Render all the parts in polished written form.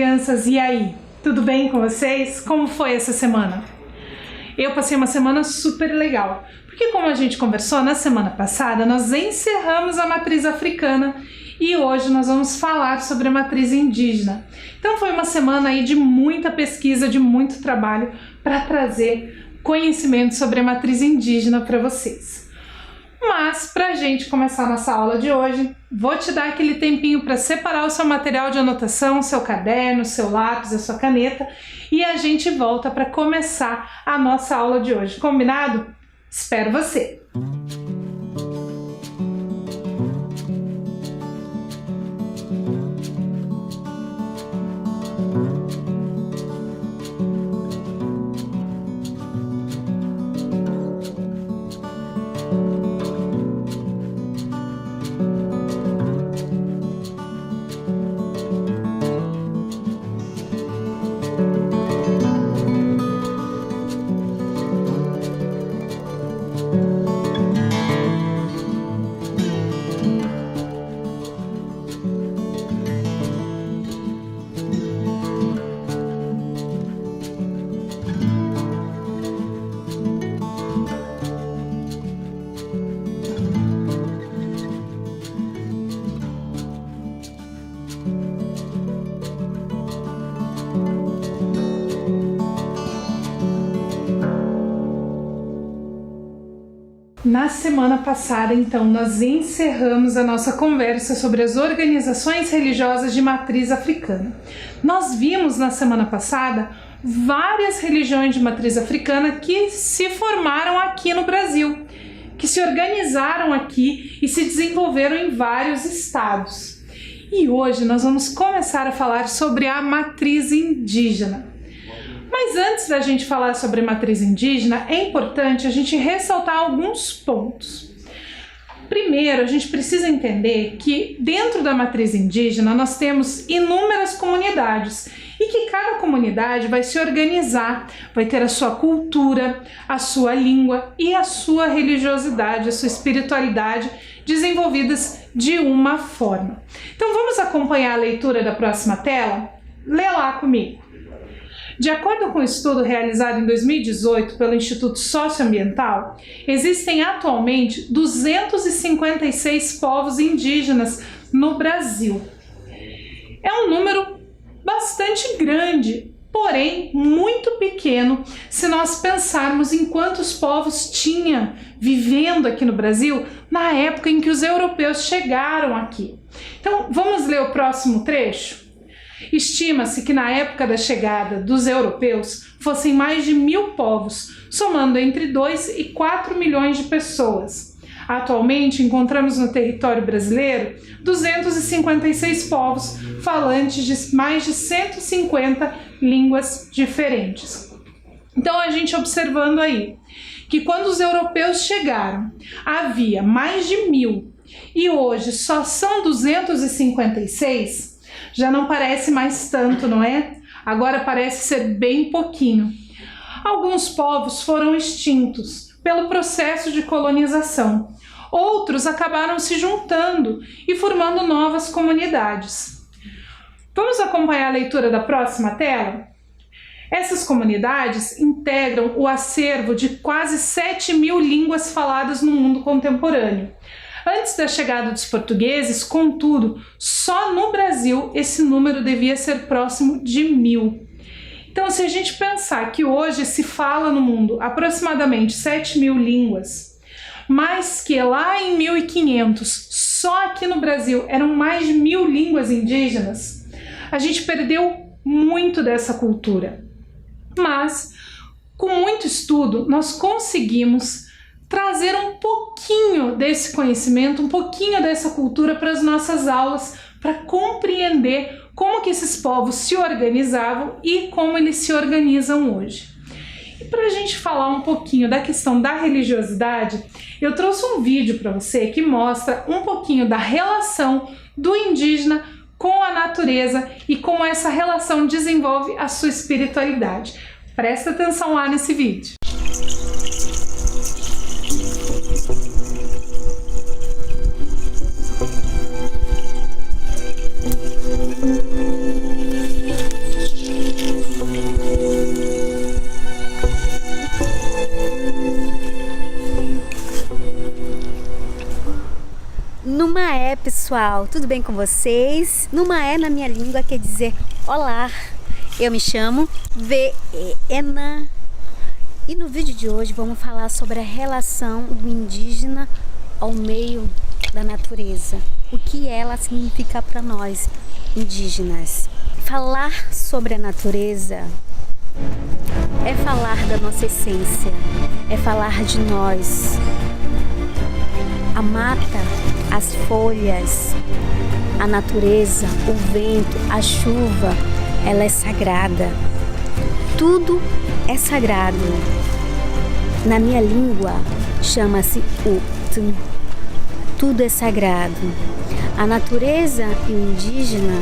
crianças, e aí? Tudo bem com vocês? Como foi essa semana? Eu passei uma semana super legal, porque como a gente conversou na semana passada, nós encerramos a matriz africana e hoje nós vamos falar sobre a matriz indígena. Então foi uma semana aí de muita pesquisa, de muito trabalho para trazer conhecimento sobre a matriz indígena para vocês. Mas para a gente começar a nossa aula de hoje, vou te dar aquele tempinho para separar o seu material de anotação, seu caderno, seu lápis, a sua caneta, e a gente volta para começar a nossa aula de hoje. Combinado? Espero você! Na semana passada, então, nós encerramos a nossa conversa sobre as organizações religiosas de matriz africana. Nós vimos na semana passada várias religiões de matriz africana que se formaram aqui no Brasil, que se organizaram aqui e se desenvolveram em vários estados. E hoje nós vamos começar a falar sobre a matriz indígena. Mas antes da gente falar sobre matriz indígena, é importante a gente ressaltar alguns pontos. Primeiro, a gente precisa entender que dentro da matriz indígena nós temos inúmeras comunidades e que cada comunidade vai se organizar, vai ter a sua cultura, a sua língua e a sua religiosidade, a sua espiritualidade desenvolvidas de uma forma. Então vamos acompanhar a leitura da próxima tela? Lê lá comigo. De acordo com um estudo realizado em 2018 pelo Instituto Socioambiental, existem atualmente 256 povos indígenas no Brasil. É um número bastante grande, porém muito pequeno se nós pensarmos em quantos povos tinha vivendo aqui no Brasil na época em que os europeus chegaram aqui. Então vamos ler o próximo trecho? Estima-se que na época da chegada dos europeus fossem mais de 1000 povos, somando entre 2 e 4 milhões de pessoas. Atualmente encontramos no território brasileiro 256 povos falantes de mais de 150 línguas diferentes. Então a gente observando aí que quando os europeus chegaram havia mais de 1000 e hoje só são 256, já não parece mais tanto, não é? Agora parece ser bem pouquinho. Alguns povos foram extintos pelo processo de colonização. Outros acabaram se juntando e formando novas comunidades. Vamos acompanhar a leitura da próxima tela? Essas comunidades integram o acervo de quase 7.000 línguas faladas no mundo contemporâneo. Antes da chegada dos portugueses, contudo, só no Brasil esse número devia ser próximo de 1000. Então, se a gente pensar que hoje se fala no mundo aproximadamente 7.000 línguas, mas que lá em 1500, só aqui no Brasil, eram mais de 1000 línguas indígenas, a gente perdeu muito dessa cultura. Mas, com muito estudo, nós conseguimos trazer um pouquinho desse conhecimento, um pouquinho dessa cultura para as nossas aulas, para compreender como que esses povos se organizavam e como eles se organizam hoje. E para a gente falar um pouquinho da questão da religiosidade, eu trouxe um vídeo para você que mostra um pouquinho da relação do indígena com a natureza e como essa relação desenvolve a sua espiritualidade. Presta atenção lá nesse vídeo. pessoal, tudo bem com vocês? Numaé na minha língua quer dizer olá. Eu me chamo Veena e no vídeo de hoje vamos falar sobre a relação do indígena ao meio da natureza. O que ela significa para nós indígenas. Falar sobre a natureza é falar da nossa essência, é falar de nós. A mata, as folhas, a natureza, o vento, a chuva, ela é sagrada. Tudo é sagrado. Na minha língua chama-se Utum. Tudo é sagrado. A natureza e o indígena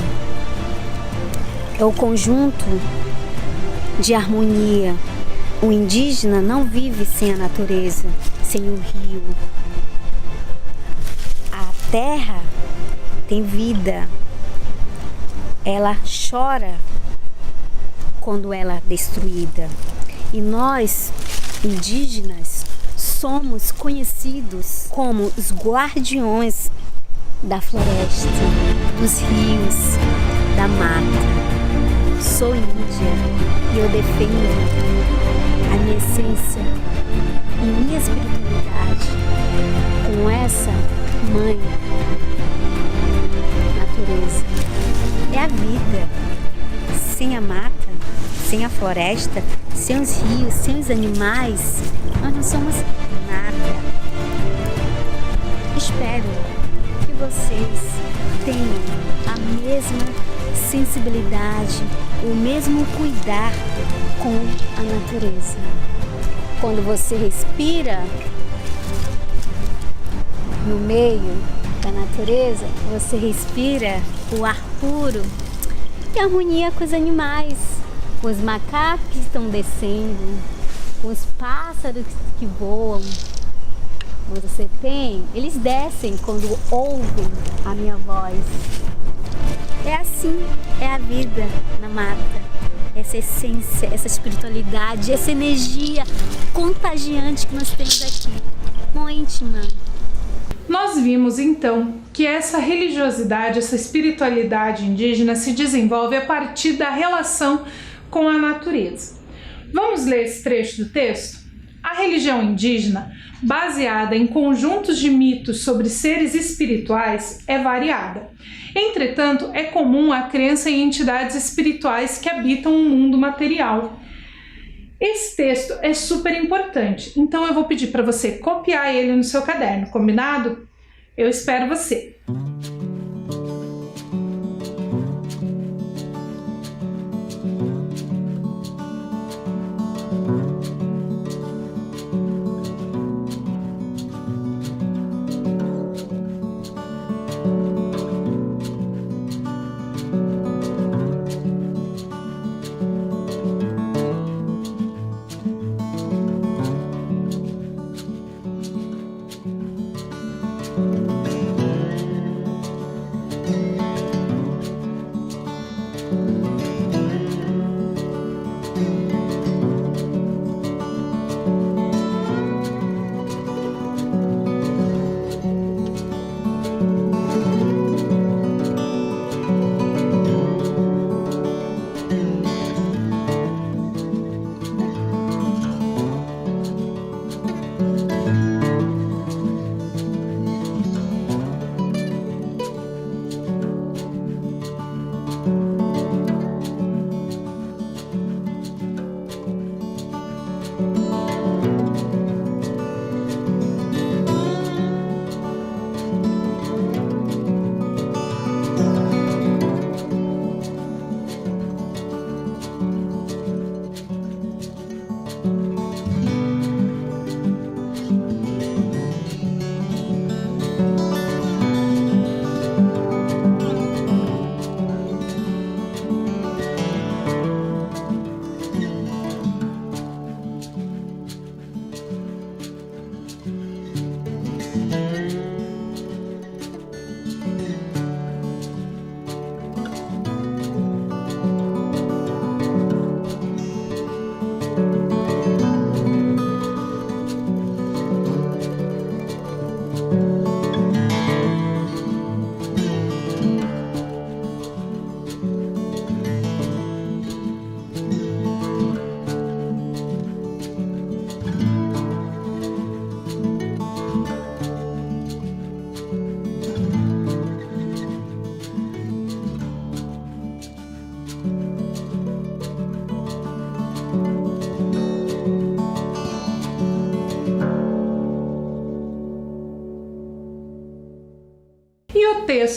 é o conjunto de harmonia. O indígena não vive sem a natureza, sem o rio. A terra tem vida. Ela chora quando ela é destruída. E nós, indígenas, somos conhecidos como os guardiões da floresta, dos rios, da mata. Sou índia e eu defendo a minha essência e minha espiritualidade com essa mãe natureza. É a vida. Sem a mata, sem a floresta, sem os rios, sem os animais, nós não somos nada. Espero que vocês tenham a mesma sensibilidade, o mesmo cuidar com a natureza. Quando você respira no meio da natureza, você respira o ar puro e harmonia com os animais, os macacos que estão descendo, os pássaros que voam. Você tem, eles descem quando ouvem a minha voz. É assim, é a vida na mata. Essa essência, essa espiritualidade, essa energia contagiante que nós temos aqui, muito íntima. Nós vimos então que essa religiosidade, essa espiritualidade indígena se desenvolve a partir da relação com a natureza. Vamos ler esse trecho do texto? A religião indígena, baseada em conjuntos de mitos sobre seres espirituais, é variada. Entretanto, é comum a crença em entidades espirituais que habitam o mundo material. Esse texto é super importante, então eu vou pedir para você copiar ele no seu caderno, combinado? Eu espero você!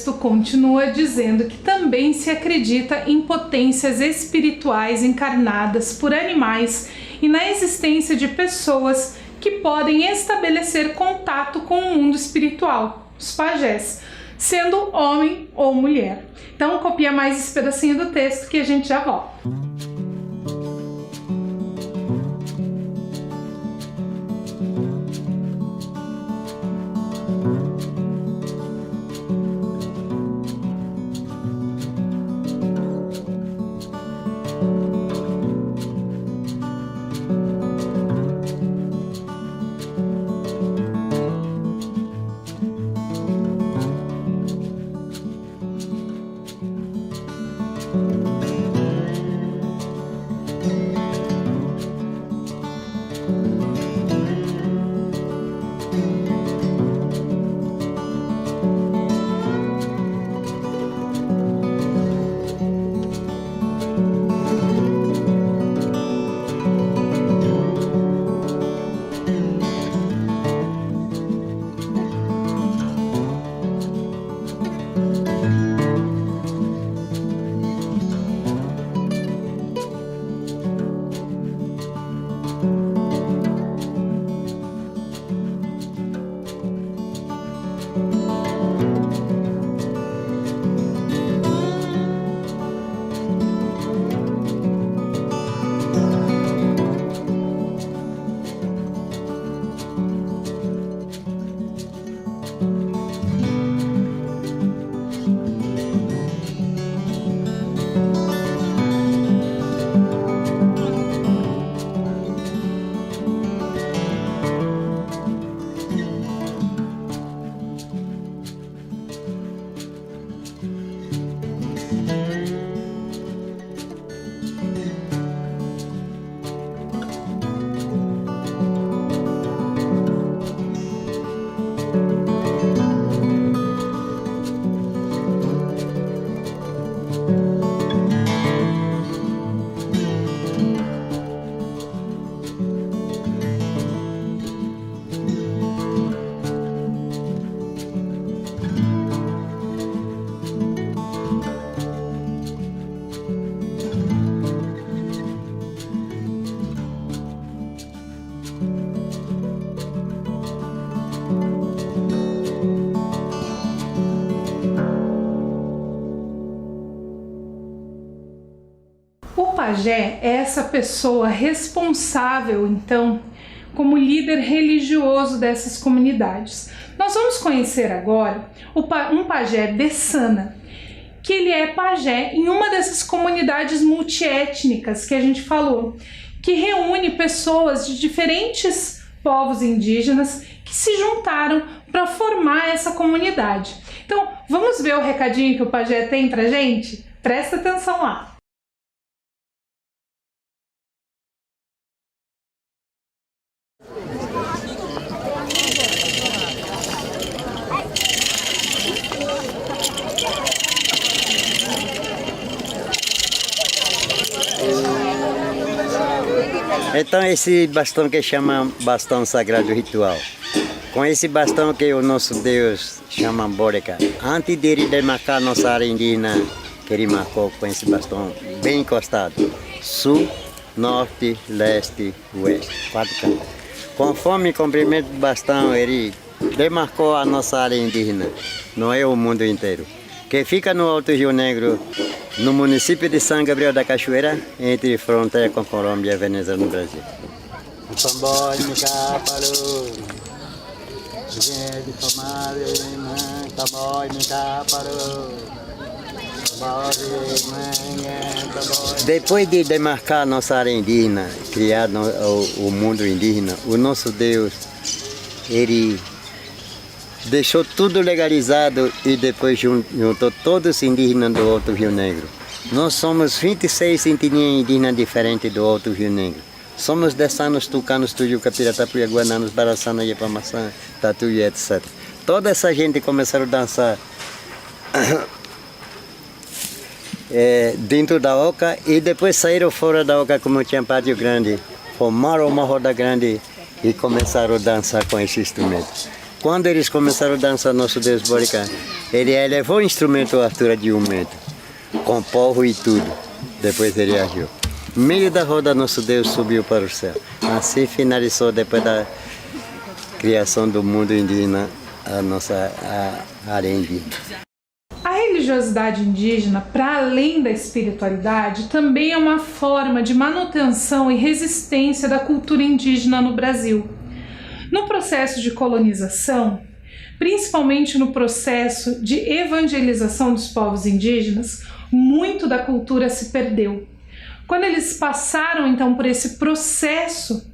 texto continua dizendo que também se acredita em potências espirituais encarnadas por animais e na existência de pessoas que podem estabelecer contato com o mundo espiritual, os pajés, sendo homem ou mulher. Então copia mais esse pedacinho do texto que a gente já volta. O pajé é essa pessoa responsável, então, como líder religioso dessas comunidades. Nós vamos conhecer agora um pajé Bessana, que ele é pajé em uma dessas comunidades multiétnicas que a gente falou, que reúne pessoas de diferentes povos indígenas que se juntaram para formar essa comunidade. Então, vamos ver o recadinho que o pajé tem pra gente? Presta atenção lá. Então esse bastão que chama bastão sagrado ritual, com esse bastão que o nosso Deus chama Boreka, antes de ele demarcar nossa área indígena, que ele marcou com esse bastão bem encostado, sul, norte, leste, oeste, 4 cantos. Conforme o comprimento do bastão, ele demarcou a nossa área indígena, não é o mundo inteiro, que fica no Alto Rio Negro, no município de São Gabriel da Cachoeira, entre fronteira com Colômbia e Venezuela, no Brasil. Depois de demarcar nossa área indígena, criar o mundo indígena, o nosso Deus, ele deixou tudo legalizado e depois juntou todos os indígenas do Alto Rio Negro. Nós somos 26 etnias indígenas diferentes do Alto Rio Negro. Somos Dessanos, Tucanos, Tujuca, Piratapuia, Guananos, Baraçana, Iepamaçã, Tatuí, etc. Toda essa gente começaram a dançar dentro da oca e depois saíram fora da oca, como tinha pátio grande, formaram uma roda grande e começaram a dançar com esse instrumento. Quando eles começaram a dançar nosso Deus Boricá, ele elevou o instrumento à altura de 1 metro, com porro e tudo. Depois ele agiu. No meio da roda, nosso Deus subiu para o céu. Assim finalizou, depois da criação do mundo indígena, a nossa área indígena. A religiosidade indígena, para além da espiritualidade, também é uma forma de manutenção e resistência da cultura indígena no Brasil. No processo de colonização, principalmente no processo de evangelização dos povos indígenas, muito da cultura se perdeu. Quando eles passaram então por esse processo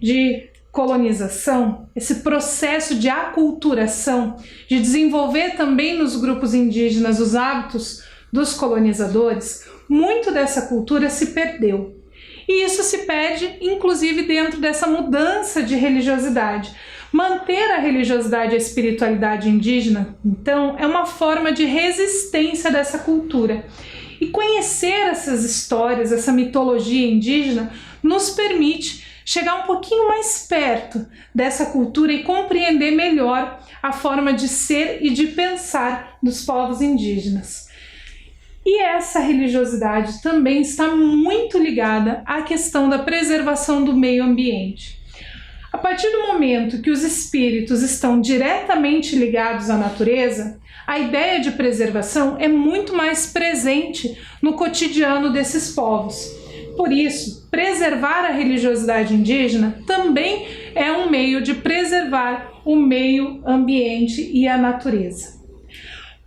de colonização, esse processo de aculturação, de desenvolver também nos grupos indígenas os hábitos dos colonizadores, muito dessa cultura se perdeu. E isso se perde, inclusive, dentro dessa mudança de religiosidade. Manter a religiosidade e a espiritualidade indígena, então, é uma forma de resistência dessa cultura. E conhecer essas histórias, essa mitologia indígena, nos permite chegar um pouquinho mais perto dessa cultura e compreender melhor a forma de ser e de pensar dos povos indígenas. E essa religiosidade também está muito ligada à questão da preservação do meio ambiente. A partir do momento que os espíritos estão diretamente ligados à natureza, a ideia de preservação é muito mais presente no cotidiano desses povos. Por isso, preservar a religiosidade indígena também é um meio de preservar o meio ambiente e a natureza.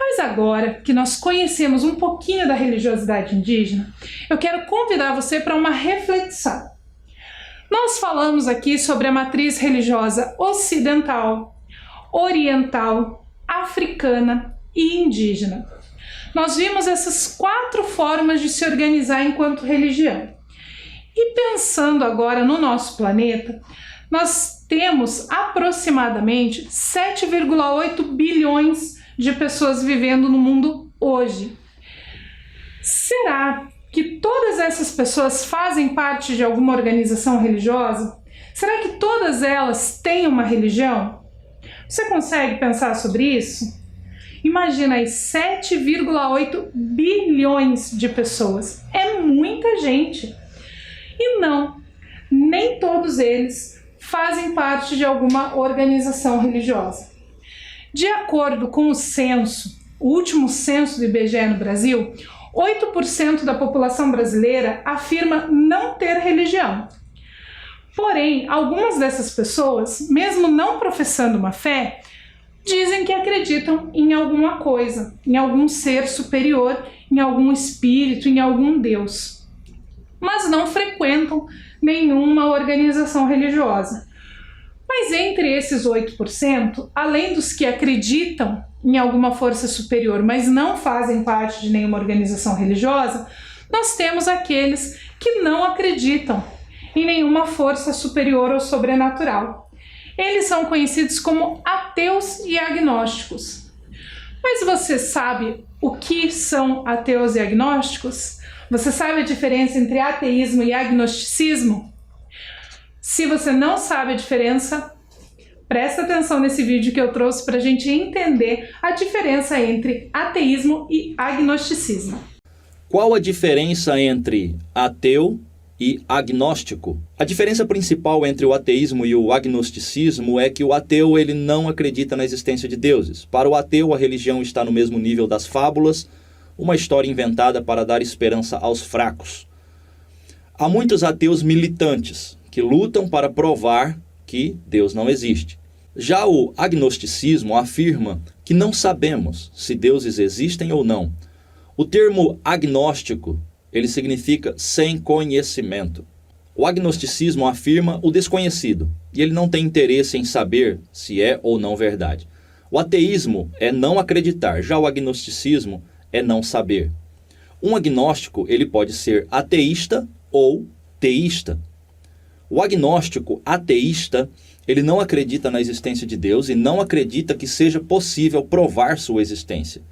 Mas agora que nós conhecemos um pouquinho da religiosidade indígena, eu quero convidar você para uma reflexão. Nós falamos aqui sobre a matriz religiosa ocidental, oriental, africana e indígena. Nós vimos essas 4 formas de se organizar enquanto religião. E pensando agora no nosso planeta, nós temos aproximadamente 7,8 bilhões de pessoas vivendo no mundo hoje. Será que todas essas pessoas fazem parte de alguma organização religiosa? Será que todas elas têm uma religião? Você consegue pensar sobre isso? Imagina aí, 7,8 bilhões de pessoas. É muita gente. E não, nem todos eles fazem parte de alguma organização religiosa. De acordo com o censo, o último censo do IBGE no Brasil, 8% da população brasileira afirma não ter religião. Porém, algumas dessas pessoas, mesmo não professando uma fé, dizem que acreditam em alguma coisa, em algum ser superior, em algum espírito, em algum Deus. Mas não frequentam nenhuma organização religiosa. Mas entre esses 8%, além dos que acreditam em alguma força superior, mas não fazem parte de nenhuma organização religiosa, nós temos aqueles que não acreditam em nenhuma força superior ou sobrenatural. Eles são conhecidos como ateus e agnósticos. Mas você sabe o que são ateus e agnósticos? Você sabe a diferença entre ateísmo e agnosticismo? Se você não sabe a diferença, presta atenção nesse vídeo que eu trouxe para a gente entender a diferença entre ateísmo e agnosticismo. Qual a diferença entre ateu e agnóstico? A diferença principal entre o ateísmo e o agnosticismo é que o ateu ele não acredita na existência de deuses. Para o ateu, a religião está no mesmo nível das fábulas, uma história inventada para dar esperança aos fracos. Há muitos ateus militantes que lutam para provar que Deus não existe. Já o agnosticismo afirma que não sabemos se deuses existem ou não. O termo agnóstico, ele significa sem conhecimento. O agnosticismo afirma o desconhecido, e ele não tem interesse em saber se é ou não verdade. O ateísmo é não acreditar, já o agnosticismo é não saber. Um agnóstico, ele pode ser ateísta ou teísta. O agnóstico ateísta, ele não acredita na existência de Deus e não acredita que seja possível provar sua existência.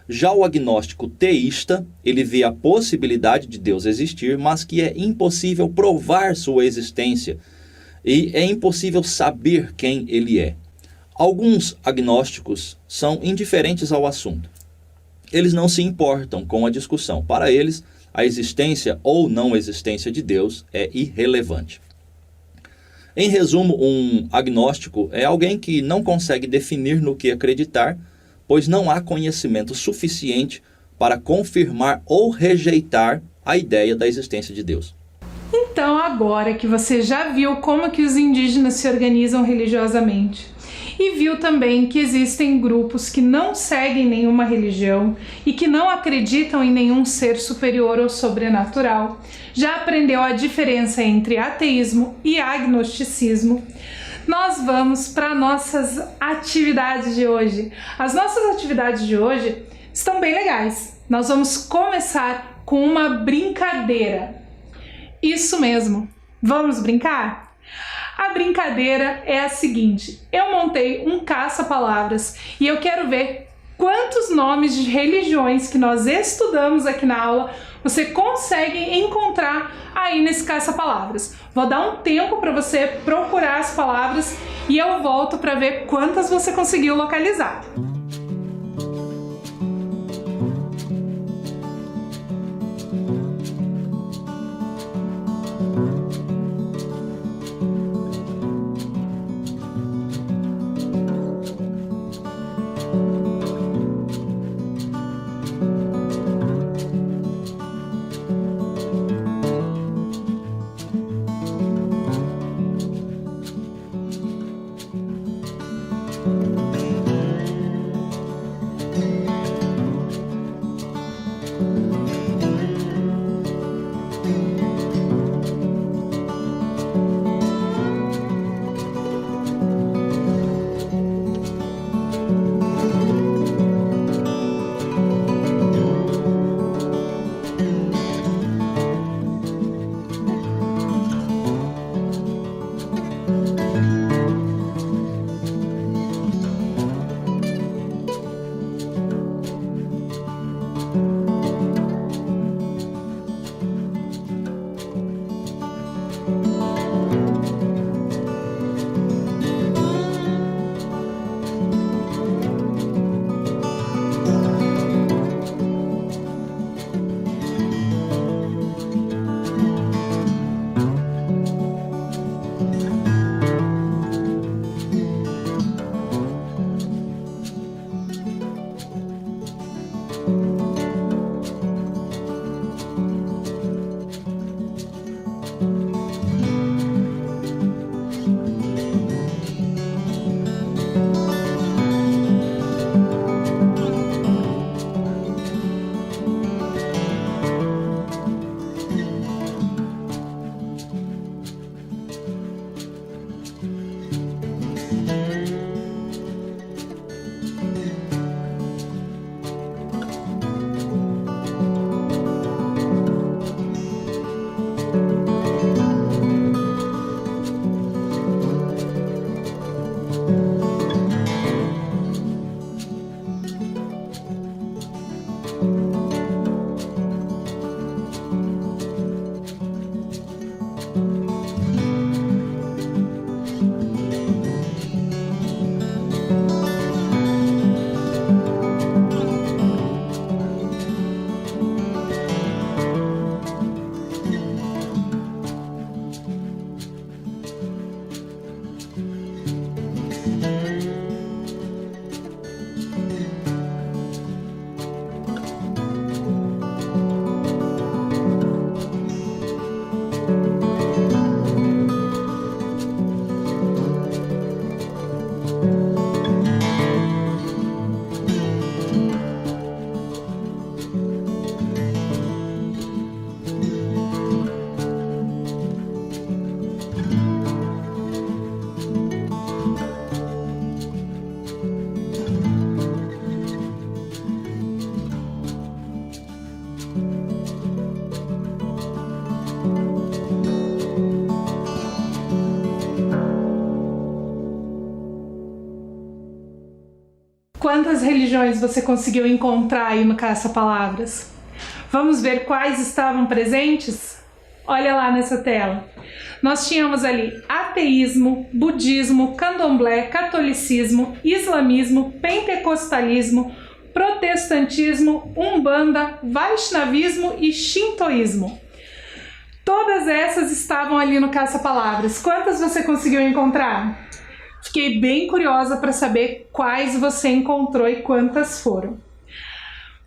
Já o agnóstico teísta, ele vê a possibilidade de Deus existir, mas que é impossível provar sua existência e é impossível saber quem ele é. Alguns agnósticos são indiferentes ao assunto. Eles não se importam com a discussão. Para eles, a existência ou não existência de Deus é irrelevante. Em resumo, um agnóstico é alguém que não consegue definir no que acreditar, pois não há conhecimento suficiente para confirmar ou rejeitar a ideia da existência de Deus. Então, agora que você já viu como que os indígenas se organizam religiosamente e viu também que existem grupos que não seguem nenhuma religião e que não acreditam em nenhum ser superior ou sobrenatural, já aprendeu a diferença entre ateísmo e agnosticismo, nós vamos para nossas atividades de hoje. As nossas atividades de hoje estão bem legais. Nós vamos começar com uma brincadeira. Isso mesmo, vamos brincar? A brincadeira é a seguinte: eu montei um caça-palavras e eu quero ver quantos nomes de religiões que nós estudamos aqui na aula você consegue encontrar aí nesse caça-palavras. Vou dar um tempo para você procurar as palavras e eu volto para ver quantas você conseguiu localizar. Quantas religiões você conseguiu encontrar aí no caça-palavras? Vamos ver quais estavam presentes? Olha lá nessa tela. Nós tínhamos ali ateísmo, budismo, candomblé, catolicismo, islamismo, pentecostalismo, protestantismo, umbanda, vaishnavismo e shintoísmo. Todas essas estavam ali no caça-palavras. Quantas você conseguiu encontrar? Fiquei bem curiosa para saber quais você encontrou e quantas foram.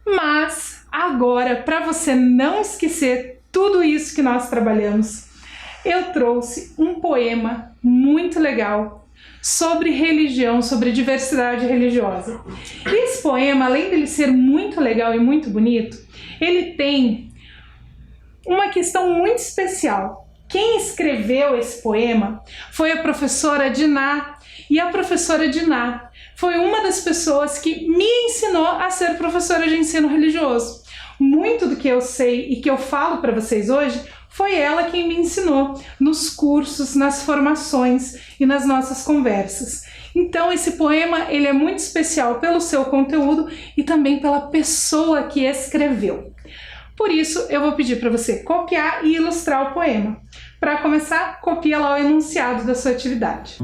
Mas agora, para você não esquecer tudo isso que nós trabalhamos, eu trouxe um poema muito legal sobre religião, sobre diversidade religiosa. E esse poema, além dele ser muito legal e muito bonito, ele tem uma questão muito especial. Quem escreveu esse poema foi a professora Diná, e a professora Diná foi uma das pessoas que me ensinou a ser professora de ensino religioso. Muito do que eu sei e que eu falo para vocês hoje foi ela quem me ensinou nos cursos, nas formações e nas nossas conversas. Então esse poema ele é muito especial pelo seu conteúdo e também pela pessoa que escreveu. Por isso eu vou pedir para você copiar e ilustrar o poema. Para começar, copia lá o enunciado da sua atividade.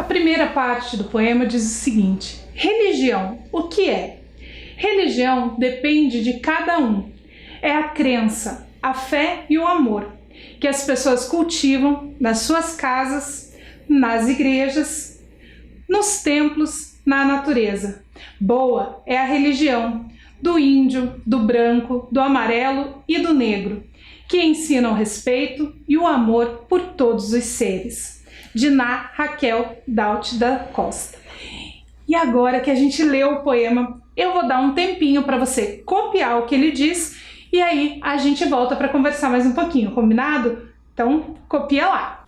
A primeira parte do poema diz o seguinte: religião, o que é? Religião depende de cada um. É a crença, a fé e o amor que as pessoas cultivam nas suas casas, nas igrejas, nos templos, na natureza. Boa é a religião do índio, do branco, do amarelo e do negro, que ensina o respeito e o amor por todos os seres. Diná Raquel Daut da Costa. E agora que a gente leu o poema, eu vou dar um tempinho para você copiar o que ele diz e aí a gente volta para conversar mais um pouquinho, combinado? Então, copia lá!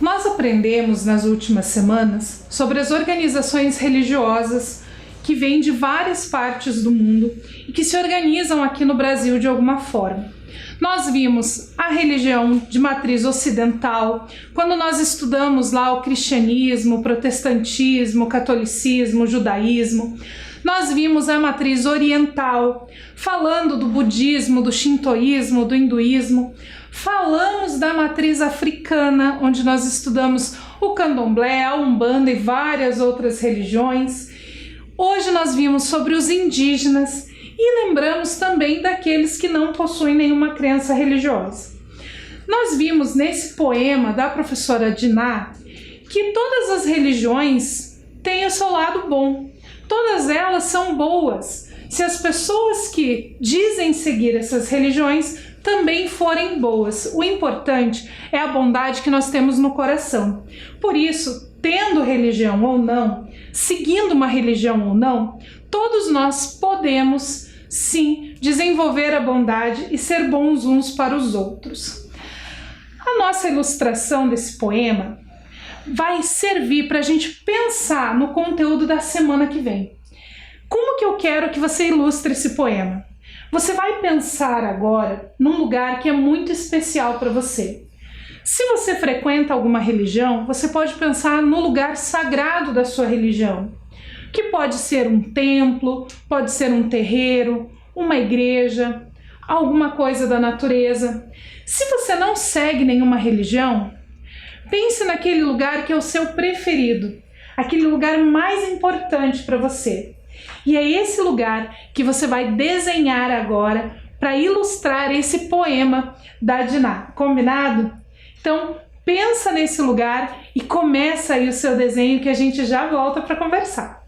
Nós aprendemos nas últimas semanas sobre as organizações religiosas que vêm de várias partes do mundo e que se organizam aqui no Brasil de alguma forma. Nós vimos a religião de matriz ocidental, quando nós estudamos lá o cristianismo, o protestantismo, o catolicismo, o judaísmo. Nós vimos a matriz oriental, falando do budismo, do shintoísmo, do hinduísmo. Falamos da matriz africana, onde nós estudamos o candomblé, a umbanda e várias outras religiões. Hoje nós vimos sobre os indígenas e lembramos também daqueles que não possuem nenhuma crença religiosa. Nós vimos nesse poema da professora Diná que todas as religiões têm o seu lado bom. Todas elas são boas, se as pessoas que dizem seguir essas religiões também forem boas. O importante é a bondade que nós temos no coração. Por isso, tendo religião ou não, seguindo uma religião ou não, todos nós podemos, sim, desenvolver a bondade e ser bons uns para os outros. A nossa ilustração desse poema vai servir para a gente pensar no conteúdo da semana que vem. Como que eu quero que você ilustre esse poema? Você vai pensar agora num lugar que é muito especial para você. Se você frequenta alguma religião, você pode pensar no lugar sagrado da sua religião, que pode ser um templo, pode ser um terreiro, uma igreja, alguma coisa da natureza. Se você não segue nenhuma religião, pense naquele lugar que é o seu preferido, aquele lugar mais importante para você. E é esse lugar que você vai desenhar agora para ilustrar esse poema da Diná. Combinado? Então, pensa nesse lugar e começa aí o seu desenho que a gente já volta para conversar.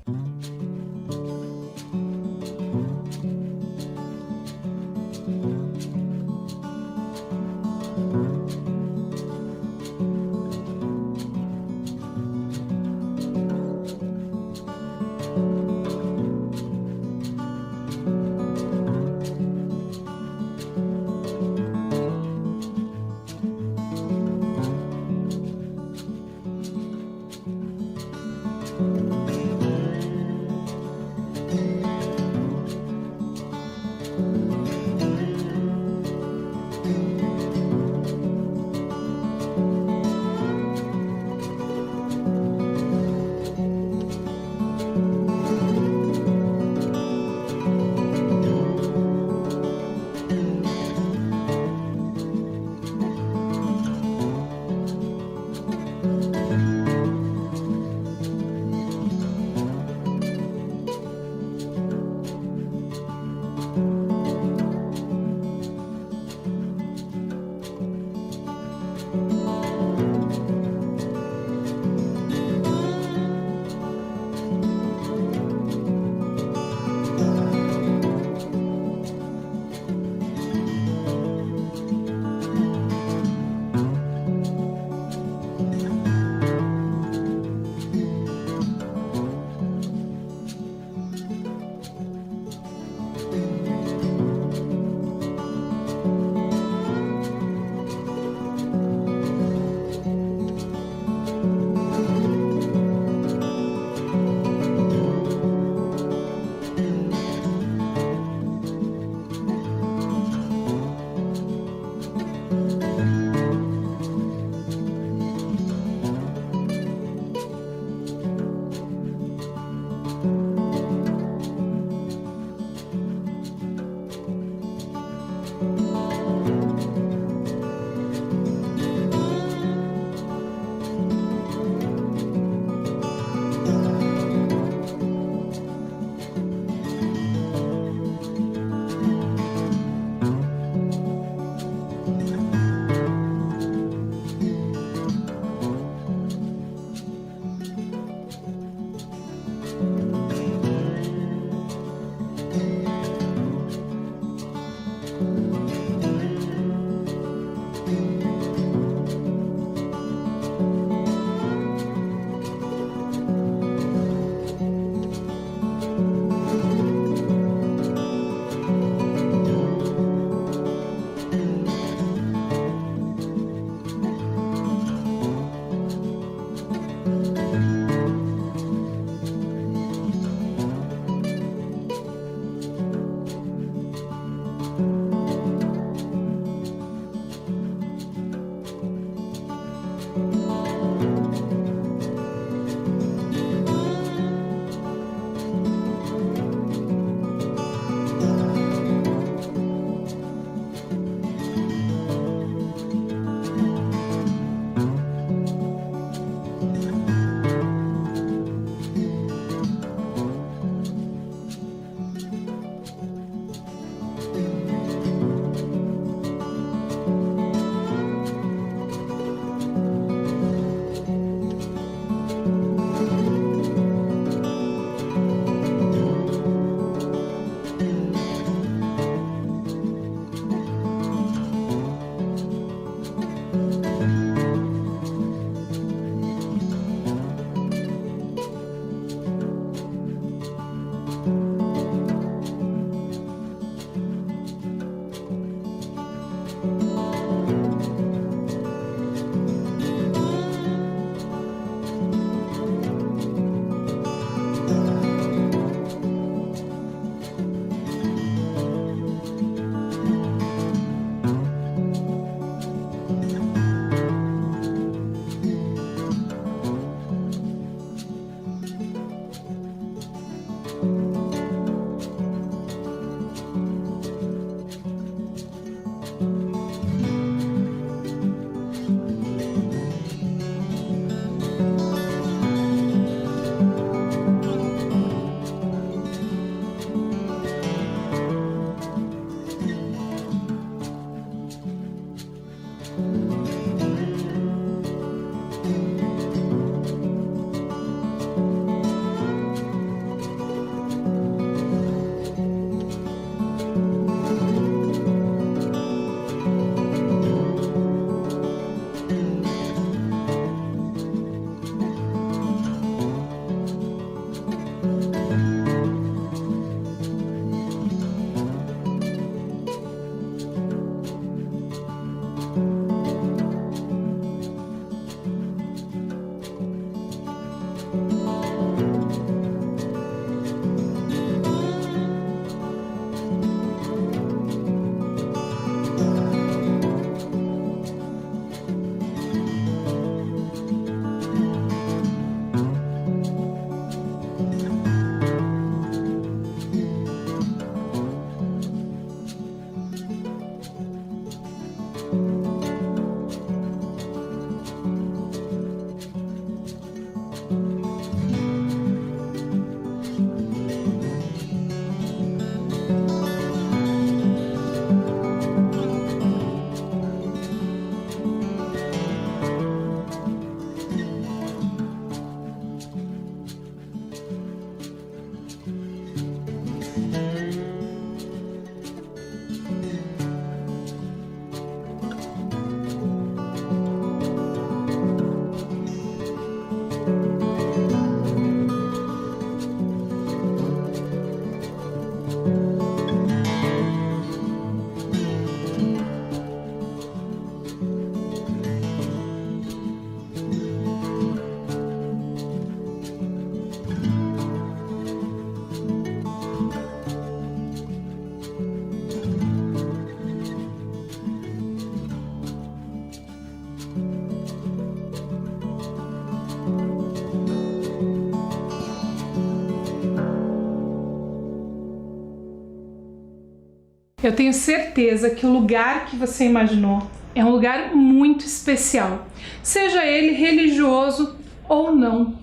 eu tenho certeza que o lugar que você imaginou é um lugar muito especial, seja ele religioso ou não.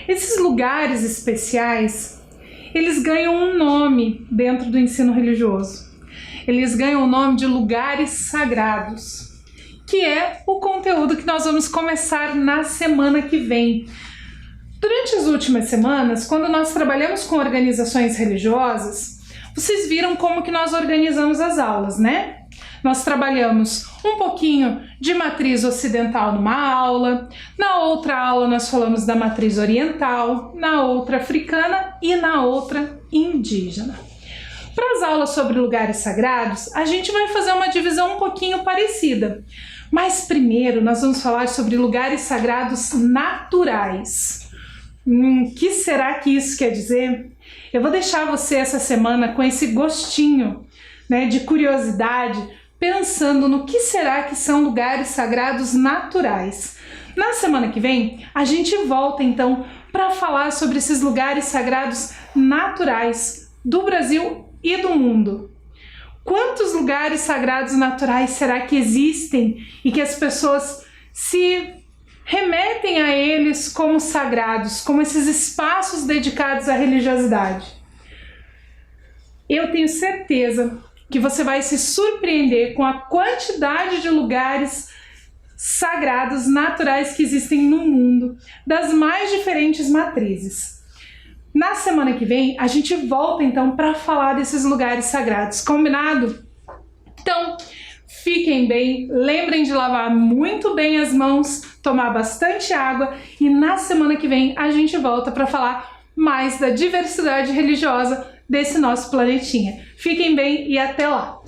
Esses lugares especiais, eles ganham um nome dentro do ensino religioso. Eles ganham o nome de lugares sagrados, que é o conteúdo que nós vamos começar na semana que vem. Durante as últimas semanas, quando nós trabalhamos com organizações religiosas, vocês viram como que nós organizamos as aulas, né? Nós trabalhamos um pouquinho de matriz ocidental numa aula, na outra aula nós falamos da matriz oriental, na outra africana e na outra indígena. Para as aulas sobre lugares sagrados, a gente vai fazer uma divisão um pouquinho parecida. Mas primeiro nós vamos falar sobre lugares sagrados naturais. Que será que isso quer dizer? Eu vou deixar você essa semana com esse gostinho, né, de curiosidade, pensando no que será que são lugares sagrados naturais. Na semana que vem, a gente volta então para falar sobre esses lugares sagrados naturais do Brasil e do mundo. Quantos lugares sagrados naturais será que existem e que as pessoas se remetem a eles como sagrados, como esses espaços dedicados à religiosidade? Eu tenho certeza que você vai se surpreender com a quantidade de lugares sagrados naturais que existem no mundo, das mais diferentes matrizes. Na semana que vem, a gente volta então para falar desses lugares sagrados, combinado? Então, fiquem bem, lembrem de lavar muito bem as mãos, tomar bastante água e na semana que vem a gente volta para falar mais da diversidade religiosa desse nosso planetinha. Fiquem bem e até lá!